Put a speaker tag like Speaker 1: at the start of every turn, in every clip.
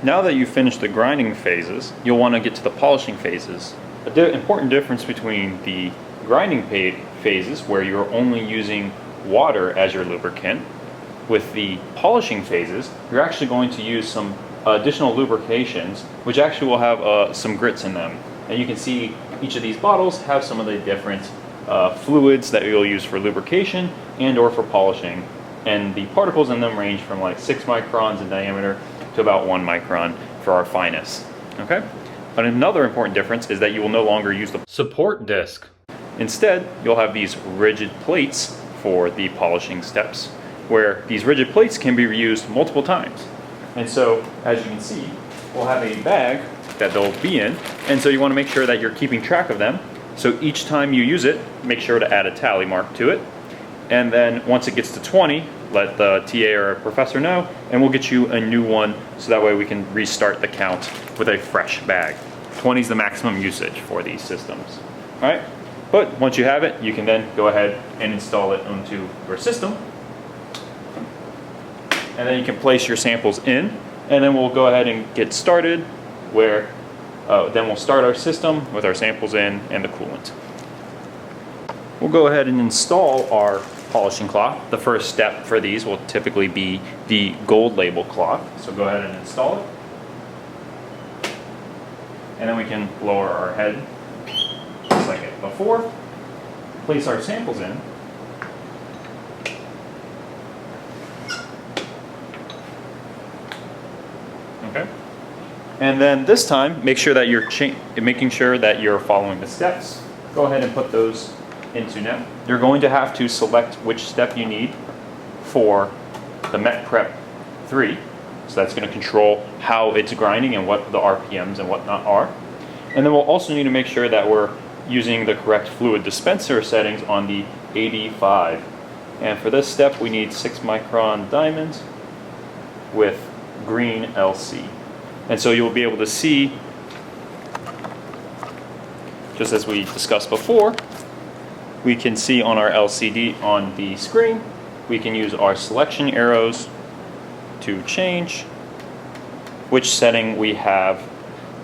Speaker 1: Now that you've finished the grinding phases, you'll want to get to the polishing phases. An important difference between the grinding phases, where you're only using water as your lubricant, with the polishing phases, you're actually going to use some additional lubrications, which actually will have some grits in them. And you can see each of these bottles have some of the different fluids that you'll use for lubrication and or for polishing. And the particles in them range from like 6 microns in diameter to about 1 micron for our finest. Okay? But another important difference is that you will no longer use the support disc. Instead, you'll have these rigid plates for the polishing steps, where these rigid plates can be reused multiple times. And so, as you can see, we'll have a bag that they'll be in, and so you want to make sure that you're keeping track of them. So each time you use it, make sure to add a tally mark to it. And then once it gets to 20, let the TA or professor know, and we'll get you a new one so that way we can restart the count with a fresh bag. 20 is the maximum usage for these systems. All right? But once you have it, you can then go ahead and install it onto your system. And then you can place your samples in, and then we'll go ahead and get started where then we'll start our system with our samples in and the coolant. We'll go ahead and install our polishing cloth. The first step for these will typically be the gold label cloth. So go ahead and install it. And then we can lower our head just like it before. Place our samples in. Okay. And then this time, make sure that you're making sure that you're following the steps. Go ahead and put those into now. You're going to have to select which step you need for the MetPrep 3. So that's going to control how it's grinding and what the RPMs and whatnot are. And then we'll also need to make sure that we're using the correct fluid dispenser settings on the AD-5. And for this step, we need 6 micron diamonds with green LC. And so you'll be able to see, just as we discussed before, we can see on our LCD on the screen, we can use our selection arrows to change which setting we have.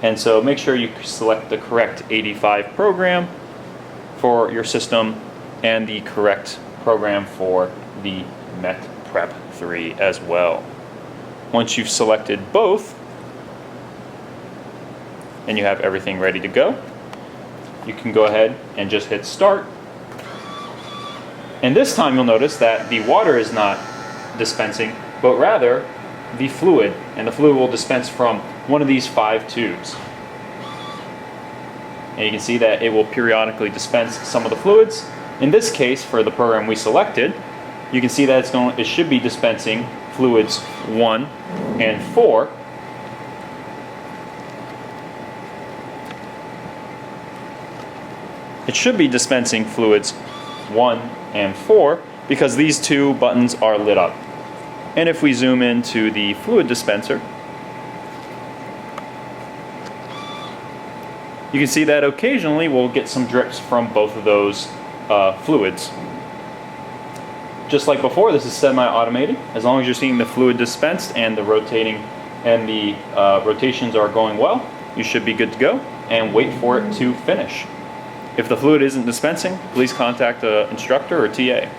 Speaker 1: And so make sure you select the correct AD-5 program for your system and the correct program for the MetPrep 3 as well. Once you've selected both and you have everything ready to go, you can go ahead and just hit start. And this time you'll notice that the water is not dispensing, but rather the fluid, and the fluid will dispense from one of these 5 tubes. And you can see that it will periodically dispense some of the fluids. In this case, for the program we selected, you can see that it should be dispensing fluids 1 and 4. It should be dispensing fluids 1 and 4 because these 2 buttons are lit up. And if we zoom into the fluid dispenser, you can see that occasionally we'll get some drips from both of those fluids. Just like before, this is semi-automated. As long as you're seeing the fluid dispensed and the rotating and the rotations are going well, you should be good to go, and wait for it to finish. If the fluid isn't dispensing, please contact an instructor or TA.